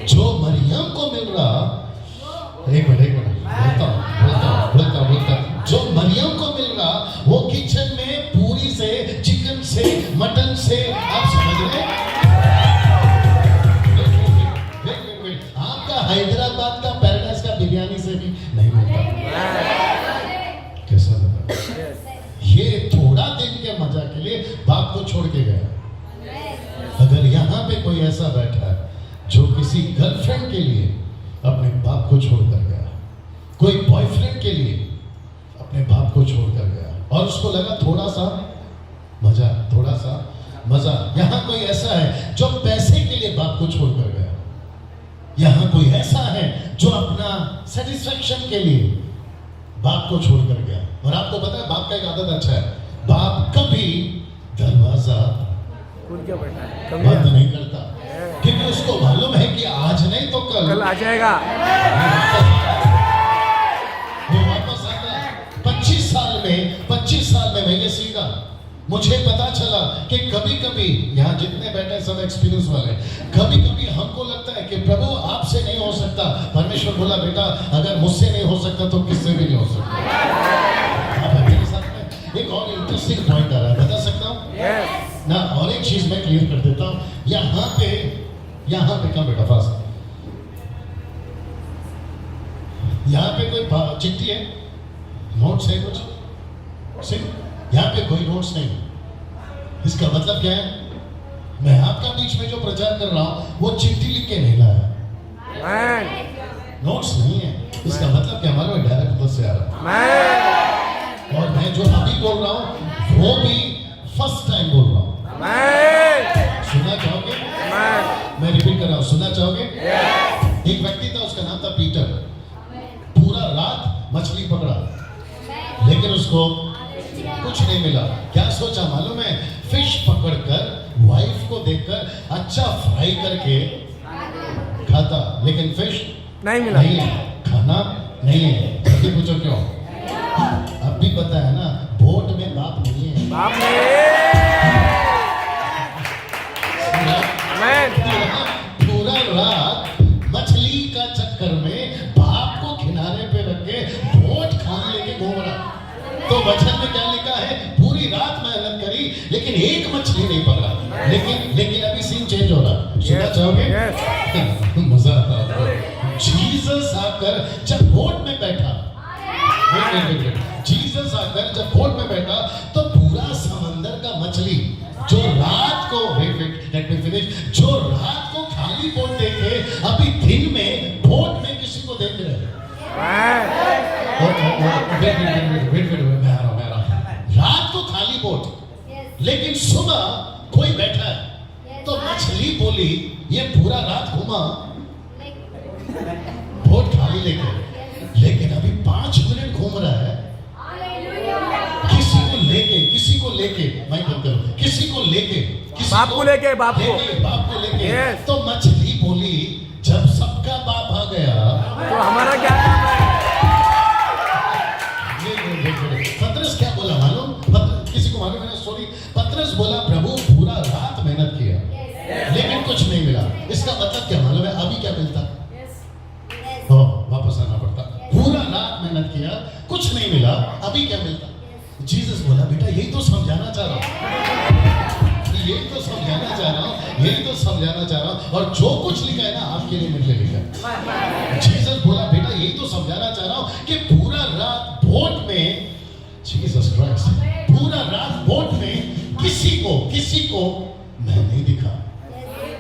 जो मरियम को मिल रहा, एक मिनट बोलता जो मरियम को मिल रहा वो किचन में पूरी से, चिकन से, मटन से, आप समझ रहे हैं? आपका हैदराबाद का पैराडाइज का बिरयानी से भी नहीं मिलता। कैसा लगा? ये थोड़ा दिन के मजा के लिए बाप को छोड़ के गया। अगर यहाँ पे कोई ऐसा बैठा है जो किसी गर्लफ्रेंड के लिए अपने बाप को छोड़कर गया, कोई बॉयफ्रेंड के लिए अपने बाप को छोड़कर गया और उसको लगा थोड़ा सा मजा, यहाँ कोई ऐसा है जो पैसे के लिए बाप को छोड़कर गया, यहाँ कोई ऐसा है जो अपना सेटिस्फेक्शन के लिए बाप को छोड़कर गया। और आपको पता है बाप का एक आदत अच्छा है, बाप कभी दरवाजा बंद नहीं करता, क्योंकि उसको मालूम है कि आज नहीं तो कल आ जाएगा। वो वापस आता है। 25 साल में मैंने सीखा, मुझे पता चला कि कभी यहाँ जितने बैठे सब एक्सपीरियंस वाले, कभी हमको लगता है कि प्रभु आपसे नहीं हो सकता। परमेश्वर बोला बेटा अगर मुझसे नहीं हो सकता तो किससे भी नहीं हो सकता। अब मेरे साथ में एक और इंटरेस्टिंग पॉइंट आ रहा है, बता सकता हूँ ना? और एक चीज मैं क्लियर कर देता हूँ। यहाँ पे क्या बेटा फास्ट, यहाँ पे कोई चिट्ठी है, नोट्स है कुछ सिर्फ, यहाँ पे कोई नोट्स नहीं। इसका मतलब क्या है? मैं आपका बीच में जो प्रचार कर रहा हूँ वो चिट्ठी लिख के नहीं लाया, नोट्स नहीं है। इसका मतलब क्या? हमारा डायरेक्ट बस से आ रहा है। और मैं जो अभी बोल रहा हूँ वो भी फर्स्ट टाइम बोल रहा हूँ। सुनना चाहोगे? मैं रिपीट कर रहा हूँ, सुनना चाहोगे? एक व्यक्ति था, उसका नाम था पीटर। पूरा रात मछली पकड़ा लेकिन उसको कुछ नहीं मिला। क्या सोचा मालूम है? फिश पकड़कर वाइफ को देकर अच्छा फ्राई करके खाता, लेकिन फिश नहीं मिला, नहीं है, खाना नहीं है। जल्दी पूछो क्यों? अब भी पता है ना, बोट में बाप नहीं है। बाप ने पूरा रात मछली का चक्कर में बाप को किनारे पे रख के बोट खाने लेके घूम रहा। तो वचन में क्या लिखा है? पूरी रात मेहनत करी लेकिन एक मछली नहीं पकड़ा। लेकिन अभी सीन चेंज हो रहा। सुनना चाहोगे? मजा आता है। जीसस आकर जब बोट में बैठा, जीसस आकर जब बोट में बैठा तो पूरा समंदर का मछली जो रात को जो रात को खाली बोट देखे अभी दिन में बोट में किसी को देख रहे हैं। रात को खाली बोट, लेकिन सुबह कोई बैठा है तो मछली बोली ये पूरा रात घुमा बोट खाली लेके, लेकिन अभी 5 मिनट घूम रहा है किसी को लेके मैं बंद करूं, किसी को लेके बाप को लेके yes. तो मछली बोली जब सबका बाप आ गया तो हमारा क्या काम है? पतरस क्या बोला मालूम? किसी को मालूम है? सॉरी, पतरस बोला प्रभु पूरा रात मेहनत किया लेकिन कुछ नहीं मिला। इसका मतलब क्या मालूम है? अभी क्या मिलता? वापस आना पड़ता। पूरा रात मेहनत किया, कुछ नहीं मिला, अभी क्या मिलता? जीसस बोला बेटा यही तो समझाना चाह रहा हूँ, यही तो समझाना चाह रहा हूँ। और जो कुछ लिखा है ना आपके लिए मेरे लिए लिखा है। जीसस बोला बेटा यही तो समझाना चाह रहा हूँ कि पूरा रात बोट में, जीसस क्राइस्ट, पूरा रात बोट में किसी को मैं नहीं दिखा।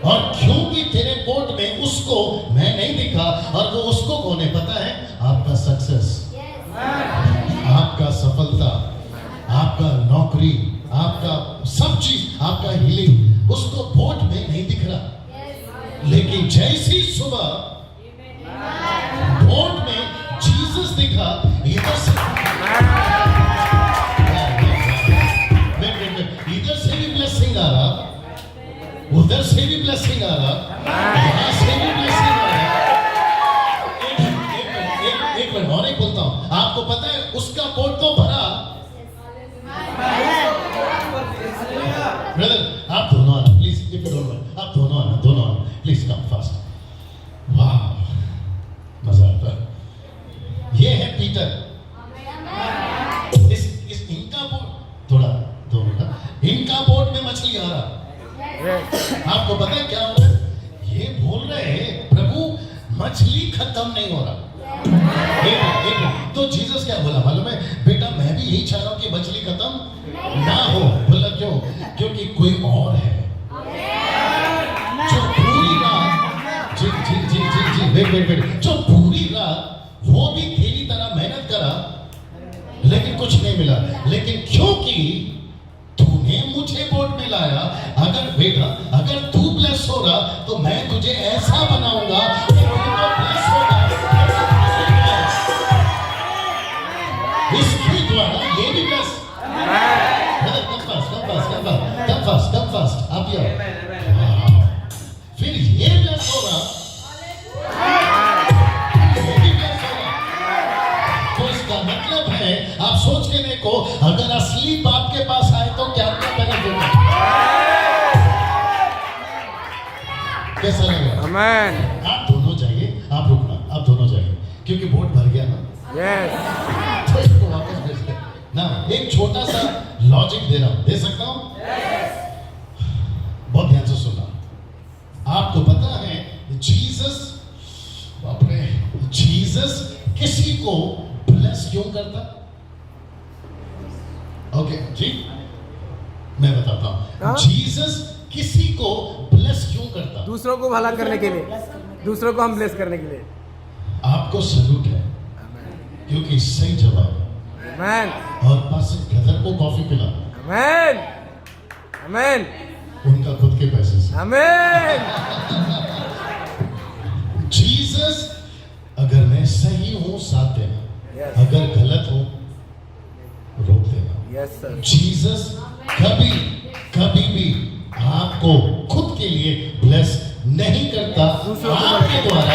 और क्योंकि तेरे बोट में उसको मैं नहीं दिखा, और वो उसको कौन है पता है? आपका सक्सेस, आपका सफलता, आपका नौकरी, आपका सब चीज, आपका हीलिंग उसको बोट में नहीं दिख रहा। लेकिन जैसी सुबह बोट में जीसस दिखा, इधर से भी ब्लेसिंग आ रहा, उधर से भी ब्लेसिंग आ रहा, यहाँ से भी ब्लेसिंग आ रहा। एक मिनट और एक बोलता हूँ, आपको पता है उसका बोट तो भरा। ब्रदर आप दोनों आना please, if you don't mind, आप दोनों आना प्लीज, कम फास्ट। मछली खत्म नहीं हो रहा। एक मिनट। तो जीसस क्या बोला मालूम है? बेटा मैं भी यही चाह रहा हूं कि मछली खत्म ना हो। बोला क्यों? क्योंकि कोई और है जो पूरी रात वेट जो पूरी रात वो भी तेरी तरह मेहनत करा लेकिन कुछ नहीं मिला। लेकिन क्योंकि तूने मुझे बोट में लाया, अगर बेटा अगर तू ब्लेस होगा तो मैं तुझे ऐसा बनाऊंगा कि तू तो ब्लेस होगा। इसके द्वारा ये भी ब्लेस। कम फास्ट आप ये फिर ये ब्लेस होगा, ये भी ब्लेस होगा। तो इसका मतलब है आप सोच के देखो, अगर असली बाप के पास आए तो क्या क्या बेनिफिट है? कैसा लगेगा? आमेन। आप दोनों जाइए, आप रुकना, आप दोनों जाइए क्योंकि बोट भर गया ना। यस। तो इसको वापस भेज दे ना। एक छोटा सा लॉजिक दे रहा हूं, दे सकता हूं? बहुत ध्यान से सुनना। आपको पता है जीसस, बाप रे, जीसस किसी को ब्लेस क्यों करता? ओके जी, मैं बताता हाँ? हूं जीसस किसी को ब्लेस क्यों करता? दूसरों को भला करने के लिए, दूसरों को हम ब्लेस करने के लिए। आपको सल्यूट है क्योंकि सही जवाब है। आमेन। और पास ब्रदर को कॉफी पिला, आमेन। आमेन। उनका खुद के पैसे से। आमेन। जीसस अगर मैं सही हूं साथ देना, Yes. अगर गलत हूं रोक देना। Yes sir. जीसस कभी कभी भी आपको खुद के लिए ब्लेस नहीं करता, दूसरों को आपके द्वारा।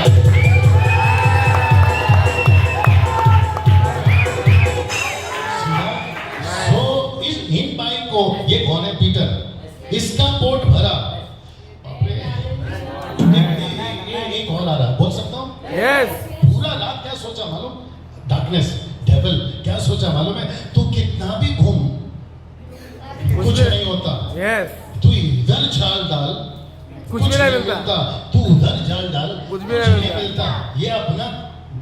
सो इस इन बाई को, ये कौन है? पीटर। इसका पोट भरा। बाप रे, एक और आ रहा, बोल सकता हूं? यस। पूरा रात क्या सोचा मालूम? डार्कनेस, डेविल क्या सोचा मालूम है? तू कितना भी घूम कुछ नहीं होता। यस। तू इधर झाल डाल, कुछ भी नहीं मिलता। तू उधर झाल डाल, कुछ भी नहीं मिलता। ये अपना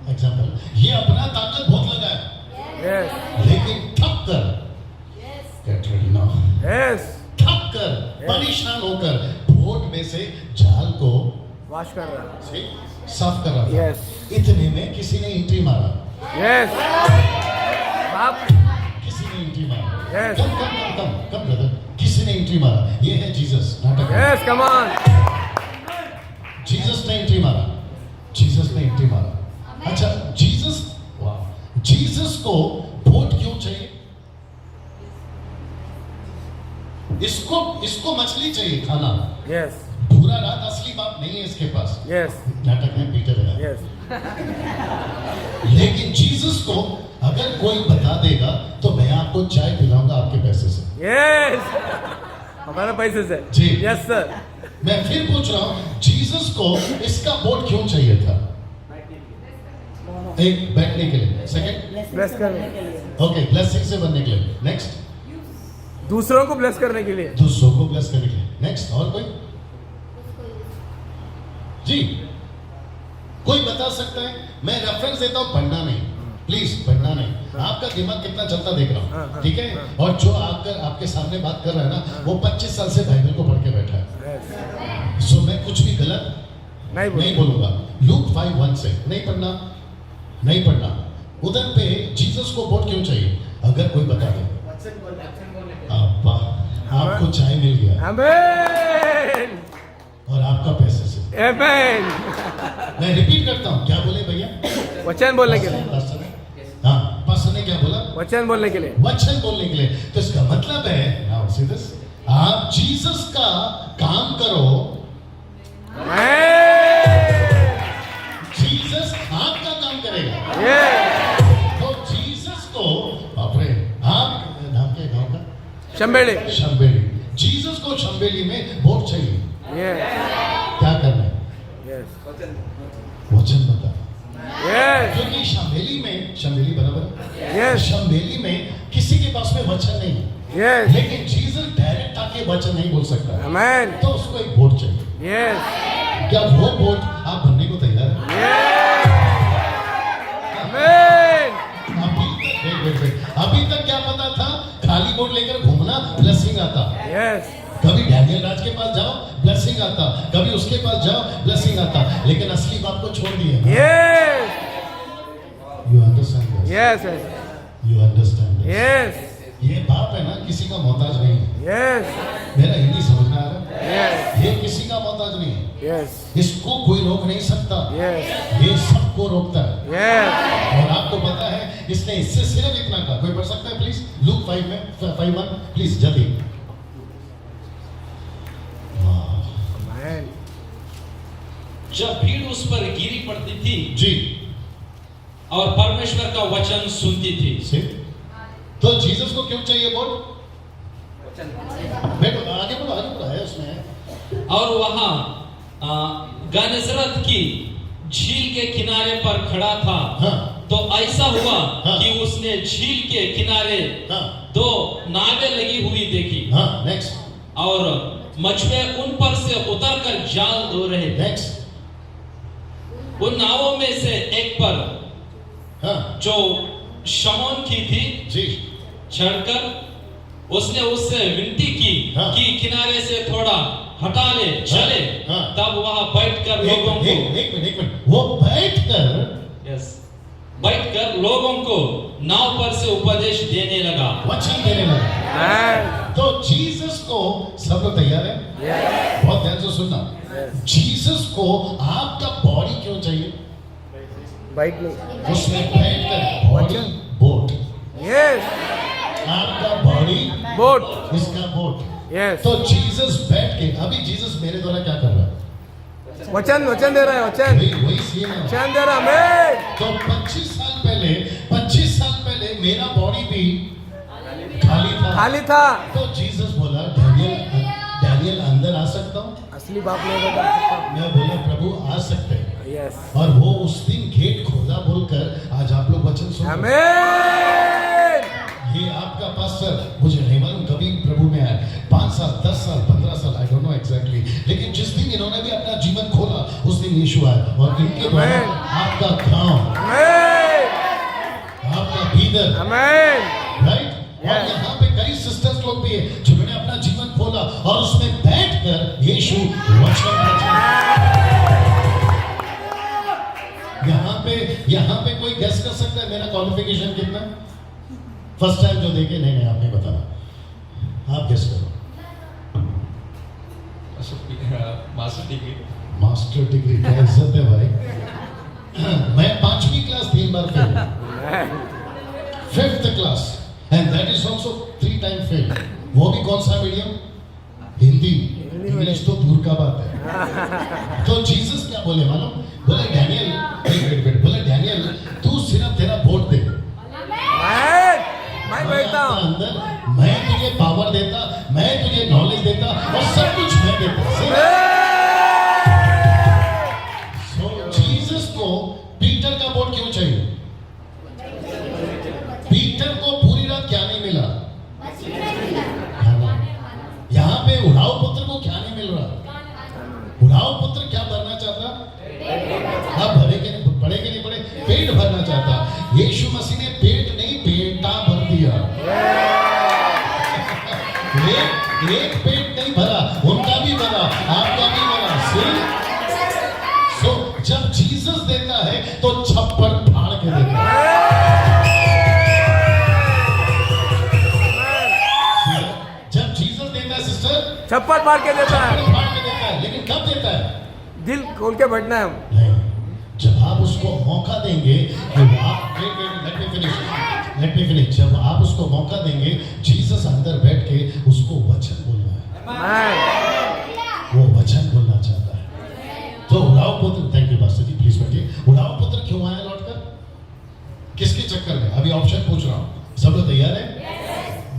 एग्जाम्पल, ये अपना ताकत बहुत लगा है, यस। लेकिन थक कर, get ready now, यस। थक कर, परेशान होकर बोट में से जाल को वॉश कर रहा। से साफ कर रहा था। Yes. इतने में किसी ने एंट्री मारा। यस। आप किसी ने एंट्री मारा। Yes. कम ब्रदर, किसी ने एंट्री मारा। ये है जीसस। नाटक है। Yes come on. जीसस ने एंट्री मारा। जीसस ने एंट्री मारा। अच्छा, जीसस, वाह, जीसस को बोट क्यों चाहिए? इसको मछली चाहिए खाना। यस। पूरा रात असली बात नहीं है इसके पास। यस। नाटक है, पीटर है। यस। लेकिन जीसस को अगर कोई बता देगा तो मैं आपको चाय पिलाऊंगा आपके पैसे से। यस। हमारे पैसे से। जी। Yes sir. मैं फिर पूछ रहा हूं, जीसस को इसका बोट क्यों चाहिए था? एक, बैठने के लिए। सेकंड, ब्लेस करने। ओके, ब्लेसिंग से बनने के लिए। नेक्स्ट, दूसरों को ब्लेस करने के लिए। दूसरों को ब्लेस करने के लिए। नेक्स्ट, और कोई? जी, कोई बता सकता है? मैं रेफरेंस देता हूं, पढ़ना नहीं, प्लीज पढ़ना नहीं। आपका दिमाग कितना चलता देख रहा हूं, ठीक है? और जो आकर आपके सामने बात कर रहा है ना, वो 25 साल से बाइबल को पढ़ के बैठा है। यस। सो मैं कुछ भी गलत नहीं बोलूंगा। लूक 5:1 से नहीं पढ़ना। उधर पे जीसस को वोट क्यों चाहिए? अगर कोई बता दे। आपको चाय मिल गया आमेन। और आपका पैसे से। आमेन। मैं रिपीट करता हूँ, क्या बोले भैया? वचन बोलने के लिए। हाँ, पास्टर ने क्या बोला? वचन बोलने के लिए। वचन बोलने के लिए। तो इसका मतलब है, now see this, आप जीसस का काम करो, जीसस आपका काम करेगा। तो जीसस को, बाप रे, आप नाम क्या गाँव का? शंबेली। जीसस को शंबेली में वोट चाहिए। यस। क्या करना है? यस। वचन बता। यस। क्योंकि शंबेली बराबर। यस। शंबेली में किसी के पास में वचन नहीं है। यस। लेकिन जीसस डायरेक्ट आके वचन नहीं बोल सकता है। आमेन। तो उसको एक वोट चाहिए। यस। क्या वो वोट आप बनने को तैयार हैं? लड्डू लेकर घूमना, ब्लेसिंग आता। यस कभी डैनियल राज के पास जाओ, ब्लेसिंग आता, कभी उसके पास जाओ, ब्लेसिंग आता, लेकिन असली बाप को छोड़ दिए। Yes you understand? Yes you understand? Yes ये बाप है ना, किसी का मोहताज नहीं है। यस मेरा हिंदी समझ में आ रहा है? यस ये किसी का मोहताज नहीं है, यस इसको कोई रोक नहीं सकता, यस ये सबको रोकता है। यस और आपको पता है इसने इससे सिर्फ इतना कहा। कोई पढ़ सकता है प्लीज? लूक 5 में 5:1 प्लीज जल्दी। मैन जब भीड़ उस पर गिरी पड़ती थी जी और परमेश्वर का वचन सुनती थी। से तो जीसस को क्यों चाहिए बोल? बैठो, आगे बोलो है उसमें। और वहां गनजरत की झील के किनारे पर खड़ा था। हाँ तो ऐसा हुआ हाँ। कि उसने झील के किनारे हाँ 2 नावें लगी हुई देखी हाँ नेक्स्ट और मछुए उन पर से उतरकर जाल धो रहे थे। नेक्स्ट। उन नावों में से एक पर हाँ जो शमौन की थी जी चढ़कर उसने उससे विनती की हाँ। कि किनारे से थोड़ा हटा ले चले। हाँ। तब वहां बैठकर लोगों को एक मिनट वो बैठकर बैठकर लोगों को नाव पर से उपदेश देने लगा। वचन देने लगा। मैन तो जीसस को सब लोग तैयार है? यस बहुत ध्यान से सुनना। जीसस को आपका बॉडी क्यों चाहिए? बाइक में उसमें बैठकर बॉडी बोट, यस आपका बॉडी बोट इसका बोट। यस तो जीसस बैठ के, अभी जीसस मेरे द्वारा क्या कर रहा है? वचन वचन दे रहा है वचन वही सीन है। वचन दे रहा है मैन तो 25 साल पहले मेरा बॉडी भी खाली था। तो जीसस बोला डैनियल अंदर आ सकता हूँ? असली बाप नहीं बता मैं बोला प्रभु आ सकते हैं। यस और वो उस दिन गेट खोला बोलकर आज आप लोग वचन सुन रहे हैं। आमीन ये आपका पास्टर, मुझे नहीं मालूम कभी प्रभु में आया, 5 साल 10 साल 15 साल आई डोंट नो एग्जैक्टली, लेकिन जिस दिन इन्होंने भी अपना जीवन खोला उस दिन यीशु आया और इनके द्वारा आपका गांव, आमीन आपका भीतर, आमीन राइट? और यहाँ पे कई सिस्टर्स लोग भी है जिन्होंने अपना जीवन खोला और उसमें बैठकर यीशु वचन यहाँ पे कोई गेस कर सकता है मेरा क्वालिफिकेशन कितना? फर्स्ट टाइम जो देखे, नहीं आप नहीं बताना, आप गेस करो। मास्टर डिग्री क्या इज्जत है भाई। मैं 5वीं क्लास 3 बार fail, 5th class and that is also 3 time fail. वो भी कौन सा मीडियम? हिंदी। इंग्लिश तो दूर का बात है। तो जीसस क्या बोले मालूम? बोले डैनियल, वेट बोले डैनियल तू सिर्फ तेरा वोट दे, मैं बैठता हूँ अंदर मैं तुझे पावर देता, मैं तुझे नॉलेज देता और सब कुछ मैं देता। सो जीसस को पीटर का वोट क्यों चाहिए? पीटर को पूरी रात क्या नहीं मिला? यहाँ पे उड़ाऊ पुत्र को क्या नहीं मिल रहा? उड़ाऊ पुत्र क्या भरना चाहता? आप पढ़े के नहीं पढ़े? पेट भरना चाहता। यीशु मसीह ने पेट नहीं बेटा भर दिया। एक पेट नहीं भरा, उनका भी भरा, आपका भी भरा। सो जब जीसस देता है तो छप्पर फाड़ के देता है। जब जीसस देता है सिस्टर, छप्पर मार के देता है, छप्पर फाड़ के देता है, लेकिन कब देता है? दिल खोल के बैठना है हम। नहीं, जब आप उसको मौका देंगे कि लेट मी फिनिश, जब आप उसको मौका देंगे जीसस अंदर बैठ के उसको वचन बोलना है, वो वचन बोलना चाहता है। तो उड़ाऊ पुत्र, thank you pastor ji, please बैठिए। उड़ाऊ पुत्र क्यों आया लौटकर? किसके चक्कर में? अभी ऑप्शन पूछ रहा हूँ, सब लोग तैयार है?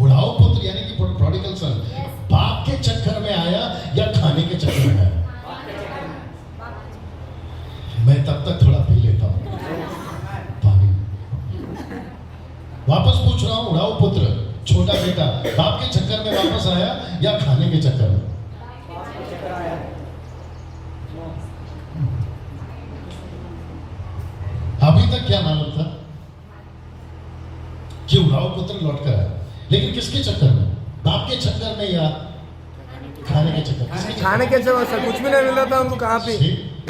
उड़ाऊ पुत्र यानी कि प्रोडिगल सन, बाप के चक्कर में आया या खाने के चक्कर में आया? मैं तब तक थोड़ा पी लेता हूँ पानी। वापस पूछ रहा हूँ, उड़ाऊ पुत्र छोटा बेटा बाप के चक्कर में वापस आया या खाने के चक्कर में? अभी तक क्या मालूम था कि उड़ाऊ पुत्र लौट कर आया, लेकिन किसके चक्कर में? बाप के चक्कर में या खाने के चक्कर में? खाने के जगह सर कुछ भी नहीं मिल रहा था हमको कहाँ पे।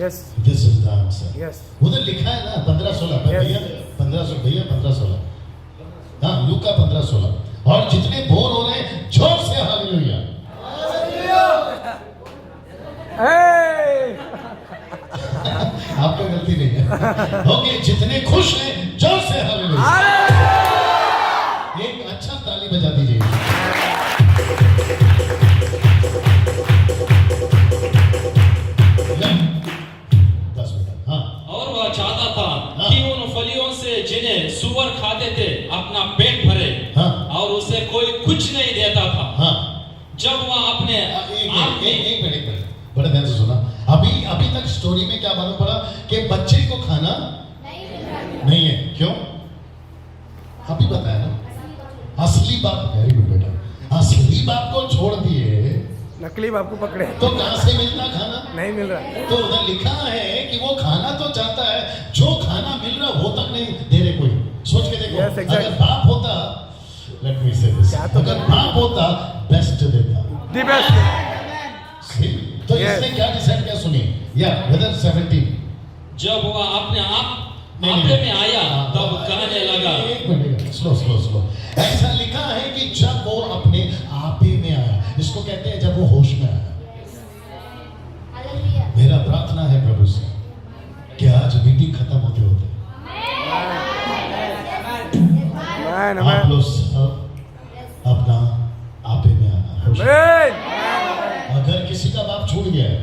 Yes this is the answer. Yes उधर लिखा है ना 15-16 भैया 15-16 हाँ लूका 15-16। और जितने बोर हो रहे हैं जोर से हालेलुया। आपको गलती नहीं है। ओके जितने खुश हैं जोर से हालेलुया। एक अच्छा ताली बजा दीजिए। बस बेटा हाँ। और वह चाहता था हाँ। कि उन फलियों से जिन्हें सुअर खाते थे अपना पेट भरे, हाँ। और उसे कोई कुछ नहीं देता था। हाँ जब वह अपने आप एक मिनट बड़े ध्यान से सुना। अभी तक स्टोरी में क्या मालूम पड़ा कि बच्चे को खाना नहीं है। क्यों? अभी बताया ना असली बाप। वेरी गुड बेटा। असली बाप को छोड़ दिए नकली बाप को पकड़े तो कहां से मिलता खाना? नहीं मिल रहा। तो उधर लिखा है कि वो खाना तो चाहता है, जो खाना मिल रहा वो तक नहीं दे रहे कोई। सोच के देखो Yes, exactly. अगर बाप होता, लेट मी से दिस, अगर बाप होता बेस्ट देता। The best. तो Yes. इसने क्या डिसाइड किया सुनिए या ब्रदर 17। जब वह अपने आप नहीं, आपे नहीं। में आया तब कहने लगा। एक मिनट स्लो। ऐसा लिखा है कि जब वो अपने आपे में आया, इसको कहते हैं जब वो होश में आया। मेरा प्रार्थना है प्रभु से कि आज मीटिंग खत्म होते होते आप लोग सब अपना आपे में आना। होश में। अगर किसी का बाप छूट गया है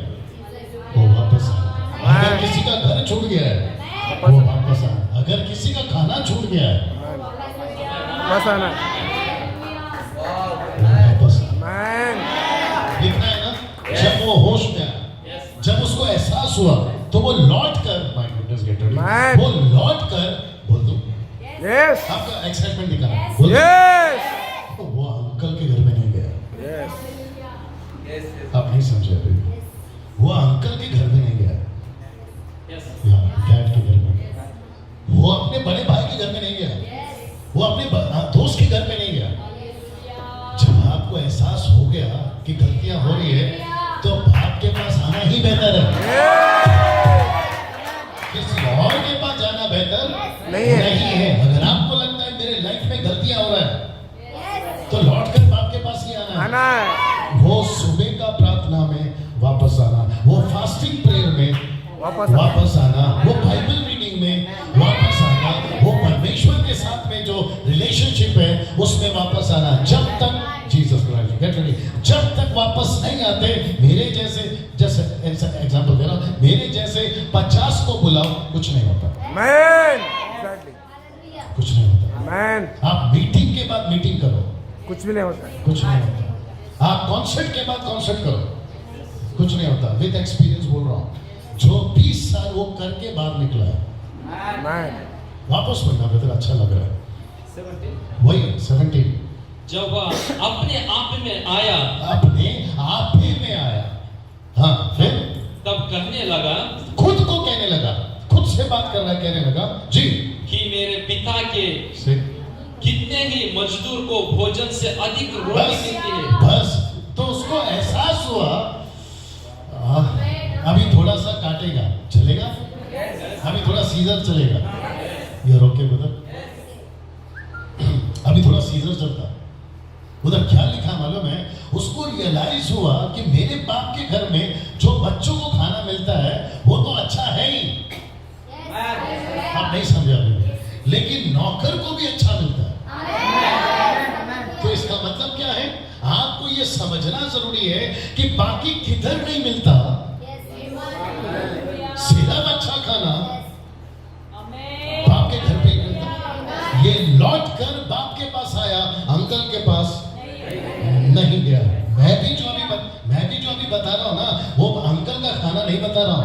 वो वापस आना। अगर किसी का घर छूट गया है वो वापस आना। अगर किसी का खाना छूट गया है बस आना। वापस आना। मैन लिखना है ना जब वो होश में आया, जब उसको एहसास हुआ तो वो लौट कर my goodness get ready, Man. वो लौट कर बोल दो यस आपका एक्साइटमेंट दिखाना बोल दो, यस वो अंकल के घर में नहीं गया। यस आप नहीं समझे अभी। वो अंकल के घर में नहीं गया या डैड के घर में गया। वो अपने बड़े भाई के घर में नहीं गया। वो अपने दोस्त के घर में नहीं गया। जब आपको एहसास हो गया कि गलतियां हो रही है तो बाप के पास आना ही बेहतर है। किसी और के पास जाना बेहतर नहीं है। नहीं है। अगर आपको लगता है मेरे लाइफ में गलतियां हो रहा है तो लौट कर बाप के पास ही आना आना है। है। वो सुबह का प्रार्थना में वापस आना, वो फास्टिंग प्रेयर में वापस आना, वो बाइबल रीडिंग में वापस आना, वो परमेश्वर के साथ में जो रिलेशनशिप है उसमें वापस आना। जब तक जीसस क्राइस्ट गेट रेडी, जब तक वापस नहीं आते, मेरे जैसे एग्जांपल दे रहा हूं, मेरे जैसे 50 को बुलाओ कुछ नहीं होता। मैन कुछ नहीं होता। मैन आप मीटिंग के बाद मीटिंग करो कुछ भी नहीं होता। कुछ नहीं होता। आप कॉन्सर्ट के बाद कॉन्सर्ट करो कुछ नहीं होता। विद एक्सपीरियंस बोल रहा हूं। जो 20 साल वो करके बाहर निकला है मैन वापस बनना बेहतर अच्छा लग रहा है। वही 17 जब वह अपने आप में आया अपने आप ही में आया। हाँ फिर तब कहने लगा खुद को कहने लगा, खुद से बात कर रहा है, कहने लगा जी कि मेरे पिता के से कितने ही मजदूर को भोजन से अधिक रोटी बस मिलती है। बस तो उसको एहसास हुआ अभी थोड़ा सा काटेगा चलेगा, अभी थोड़ा सीजर चलेगा। ये रोके उधर अभी थोड़ा सीजर चलता। उधर क्या लिखा मालूम है? उसको रियलाइज हुआ कि मेरे बाप के घर में जो बच्चों को खाना मिलता है वो तो अच्छा है ही। आप नहीं समझे अभी, लेकिन नौकर को भी अच्छा मिलता है। तो इसका मतलब क्या है? आपको ये समझना जरूरी है कि बाकी किधर नहीं मिलता, सिर्फ अच्छा खाना बाप के घर पे ही मिलता। ये लौट कर बाप के पास आया, अंकल के पास नहीं गया। मैं भी जो अभी बता रहा हूं ना, वो अंकल का खाना नहीं बता रहा हूं,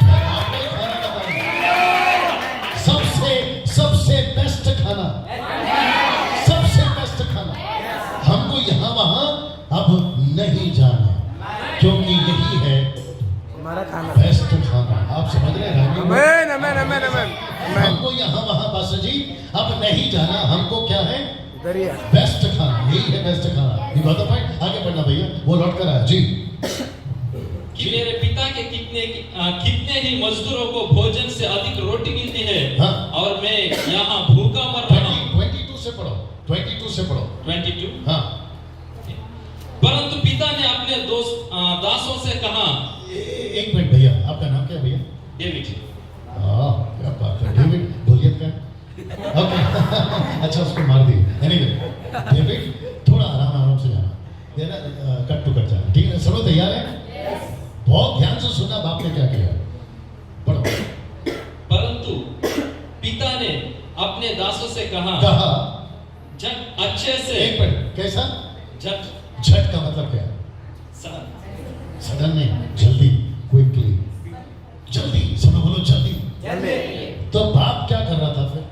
मैं आपका ही खाना बता रहा हूं। सबसे बेस्ट खाना, सबसे बेस्ट खाना। हमको यहां वहां अब नहीं जाना। खाना। बेस्ट खाना। आप समझ रहे हैं? आमेन, आमेन, आमेन, आमेन, आमेन। हमको यहाँ वहाँ बस जी अब नहीं जाना, हमको क्या है? इधर ही है। बेस्ट खाना, यही है बेस्ट खाना। ये बात पॉइंट आगे बढ़ना भैया, वो लौट कर आया जी। कि मेरे पिता के कितने ही मजदूरों को भोजन से अधिक रोटी मिलती है, हाँ। और मैं यहाँ भूखा मर रहा हूँ। 22 से पढ़ो, 22 से पढ़ो। 22। हाँ, परंतु पिता ने अपने दासों से कहा। एक मिनट भैया, आपका नाम क्या है भैया? डेविड। हाँ, क्या बात है, डेविड बोलियत का। ओके अच्छा, उसको मार दिए। एनीवे, डेविड थोड़ा आराम से जाना, ये ना कट टू कट जाना, ठीक है? सब लोग तैयार है? बहुत ध्यान से सुनना बाप ने क्या किया। पढ़ो। परंतु पिता ने अपने दासों से कहा झट अच्छे से। एक मिनट, कैसा? झट झट का मतलब क्या है? सडन नहीं, जल्दी, क्विकली, जल्दी। सब लोग बोलो जल्दी। तो बाप क्या कर रहा था फिर?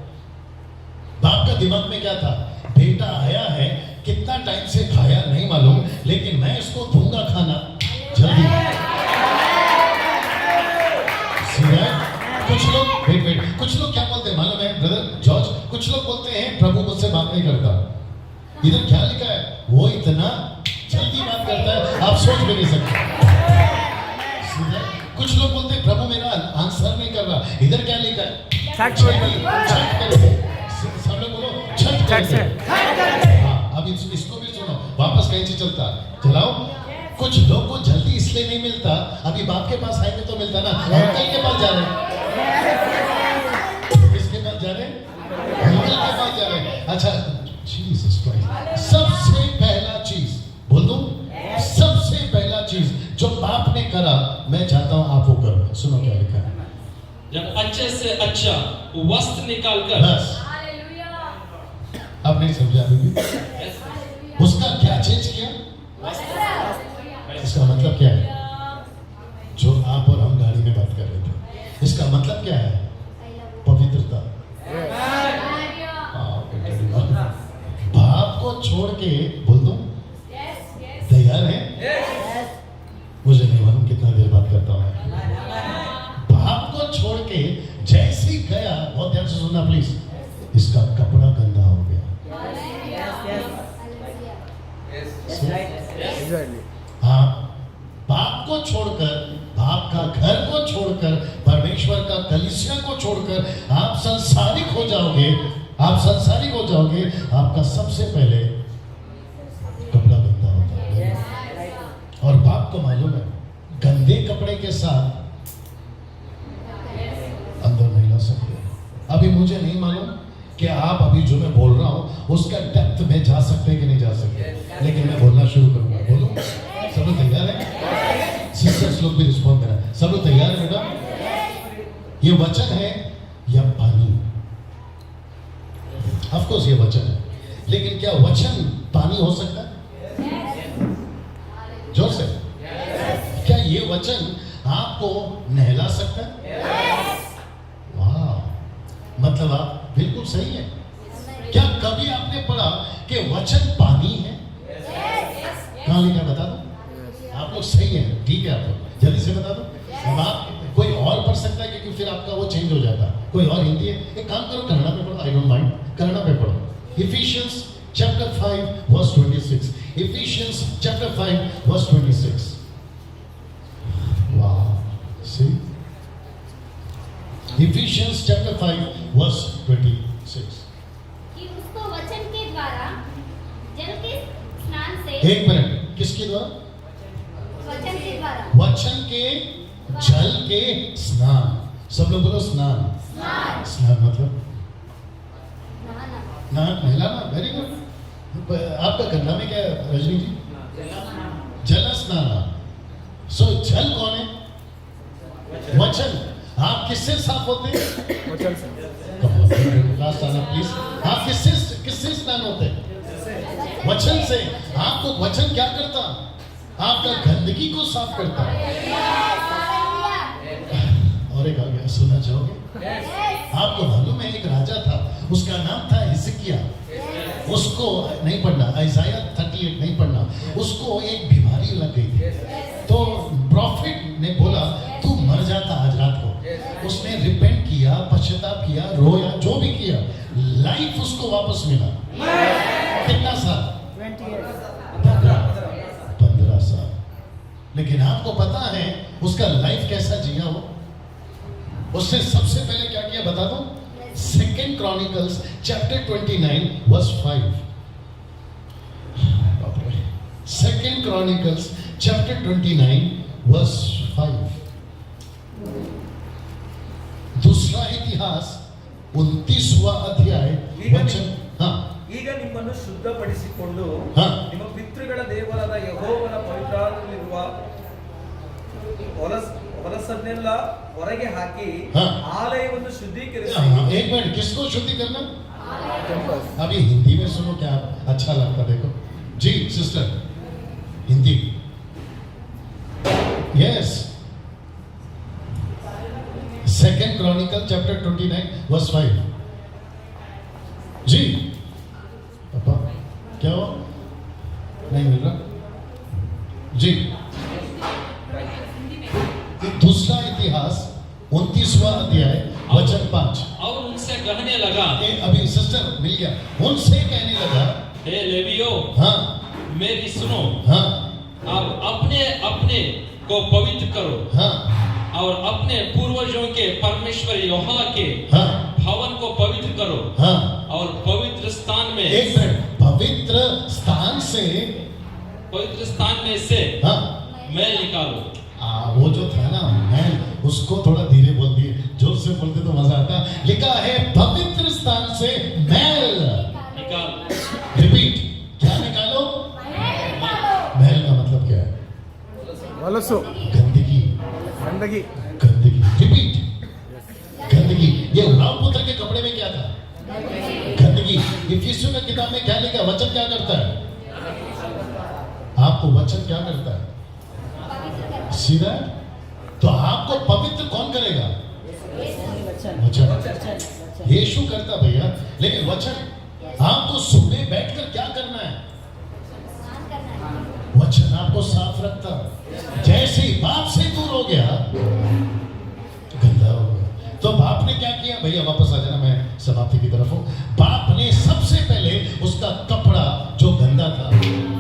बाप का दिमाग में क्या था? बेटा आया है, कितना टाइम से खाया नहीं मालूम, लेकिन मैं इसको दूंगा खाना जल्दी। कुछ लोग वेट, कुछ लोग क्या बोलते हैं मालूम है ब्रदर जॉर्ज? कुछ लोग बोलते हैं प्रभु मुझसे बात नहीं करता। इधर क्या लिखा है? वो इतना जल्दी बात करता है, आप सोच भी नहीं सकते। कुछ लोग बोलते हैं प्रभु मेरा आंसर नहीं कर रहा। इधर क्या लिखा है? छठ करके। सब लोग बोलो छठ करके। हाँ, अब इसको भी सुनो, वापस कहीं से चलाओ। कुछ लोग को जल्दी इसलिए नहीं मिलता, अभी बाप के पास आएंगे तो मिलता ना। अंकल के पास जा रहे हैं, किसके पास जा रहे हैं? अंकल के पास जा रहे हैं। अच्छा, जीसस क्राइस्ट, सबसे पहला चीज बोल दूं, सबसे पहला चीज जो बाप ने करा, मैं चाहता हूं आप वो करो। सुनो क्या लिखा है? जब अच्छे से अच्छा वस्त्र निकालकर। बस, अब नहीं समझा अभी भी? उसका क्या चेंज किया? इसका मतलब क्या है? जो आप और हम गाड़ी में बात कर रहे थे, इसका मतलब क्या है? पवित्रता। बाप को छोड़ के बोल दो, तैयार है? मुझे नहीं मालूम कितना देर बात करता हूँ। बाप को छोड़ के जैसे ही गया, बहुत ध्यान से सुनना प्लीज, इसका कपड़ा गंदा हो गया। हाँ, बाप को छोड़कर, बाप का घर को छोड़कर, परमेश्वर का कलीसिया को छोड़कर आप संसारिक हो जाओगे। आप संसारिक हो जाओगे, आपका सबसे पहले कपड़ा गंदा होता है। और बाप को मालूम है, गंदे कपड़े के साथ अंदर नहीं ला सकते। अभी मुझे नहीं मालूम कि आप अभी जो मैं बोल रहा हूं उसका डेप्थ में जा सकते हैं कि नहीं जा सकते, लेकिन मैं बोलना शुरू करूंगा। बोलो, सब लोग तैयार है? सिस्टर्स लोग भी रिस्पॉन्ड करें। सब लोग तैयार है बेटा? ये वचन है या पानी? ऑफ कोर्स ये वचन है, लेकिन क्या वचन पानी हो सकता है? जोर से, क्या ये वचन आपको नहला सकता है? वाह, मतलब आप बिल्कुल सही है। क्या कभी आपने पढ़ा कि वचन पानी है? कहाँ लिखा बता दो? आप लोग सही है, ठीक है, आप लोग जल्दी से बता दो। अब आप कोई और पढ़ सकता है, क्योंकि फिर आपका वो चेंज हो जाता है। कोई और हिंदी है? एक काम करो, कन्नड़ा में पढ़ो, आई डोंट माइंड, कन्नड़ा में पढ़ो। Ephesians chapter 5 verse 26. Ephesians chapter 5 verse 26. Wow, see? Ephesians chapter 5 verse 26. कि उसको वचन के द्वारा जल के स्नान से। एक मिनट, किसके द्वारा? वचन के द्वारा। वचन के जल के स्नान। सब लोग बोलो स्नान। स्नान मतलब नहलाना। Very good. आपका कन्नड़ा में क्या है रजनी जी? जल स्नान। सो जल कौन है? वचन। आप किससे साफ होते हैं? वचन से। लास्ट आना प्लीज। आप किससे स्नान होते हैं? वचन से। आपको वचन क्या करता? आपका गंदगी को साफ करता। और एक आ गया, सुनना चाहोगे? आपको मालूम है एक राजा था, उसका नाम था हिजकिय्याह। उसको नहीं पढ़ना, आइज़ाया 38 नहीं पढ़ना। उसको एक बीमारी लग गई थी, तो प्रॉफिट ने बोला तू किया, रोया, जो भी किया, लाइफ उसको वापस मिला। कितना साल? 15 साल। लेकिन आपको पता है उसका लाइफ कैसा जिया वो? उसने सबसे पहले क्या किया बता दो? 2 Chronicles chapter 29 verse 5। 2 Chronicles chapter 29 verse 5। दूसरा इतिहास 29वां अध्याय वचन। हाँ ಈಗ ನಿಮ್ಮನ್ನು ಶುದ್ಧಪಡಿಸಿಕೊಂಡು ಹಾ. ನಿಮ್ಮ ಪಿತೃಗಳ ದೇವರಾದ ಯೆಹೋವನ ಪವಿತ್ರಾಲಯದಲ್ಲಿರುವ ಹೊಲಸನ್ನೆಲ್ಲ ಹೊರಗೆ ಹಾಕಿ ಹಾ. ಆಲಯವನ್ನು ಶುದ್ಧೀಕರಿಸಿ एक मिनट, किसको शुद्धि करना? अभी हिंदी में सुनो क्या अच्छा लगता देखो जी sister, Hindi. Yes, 2 Chronicles chapter 29 verse 5। जी पापा क्या हो? नहीं मिल रहा जी। दूसरा इतिहास 29वां अध्याय वचन 5। और उनसे कहने लगा, अभी सिस्टर मिल गया। उनसे कहने लगा, हे लेवियो, हाँ मेरी सुनो, हाँ आप अपने अपने को पवित्र करो हाँ और अपने पूर्वजों के परमेश्वर यहोवा के हाँ भवन को पवित्र करो हाँ। और पवित्र स्थान में एक मिनट, पवित्र स्थान से हाँ मैल निकालो। वो जो था ना मैल, उसको थोड़ा धीरे बोल दिए, जोर से बोलते तो मजा आता। लिखा है पवित्र स्थान से मैल निकालो। रिपीट, क्या निकालो? मैल का मतलब क्या है? वलसो गंदगी। गंदगी गंदगी, रिपीट, गंदगी। ये राम पुत्र के कपड़े में क्या था? गंदगी। इफिसियों की किताब में क्या लिखा? वचन क्या करता है? आपको वचन क्या करता है? सीधा। तो आपको पवित्र कौन करेगा? वचन। यीशु करता भैया, लेकिन वचन आपको सुबह बैठकर क्या करना है? वचन आपको साफ रखता। जैसे ही बाप से दूर हो गया, गंदा हो गया। तो बाप ने क्या किया? भैया वापस आ जाना, मैं समाप्ति की तरफ हूं। बाप ने सबसे पहले उसका कपड़ा जो गंदा था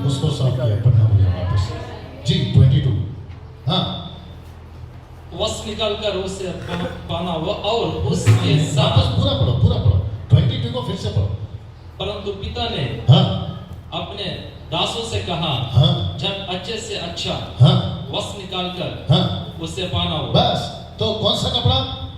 उसको साफ किया। पढ़ना भैया वापस जी 22। हाँ वस्त्र निकालकर उसे पहना और उसके साथ, वापस पूरा पढ़ो, पूरा पढ़ो। 22 को फिर से पढ़ो। परंतु पिता ने हाँ अपने दासों से कहा, हाँ जब अच्छे से अच्छा हाँ वस्त्र निकालकर हाँ। उसे पहनाओ। बस, तो कौन सा कपड़ा?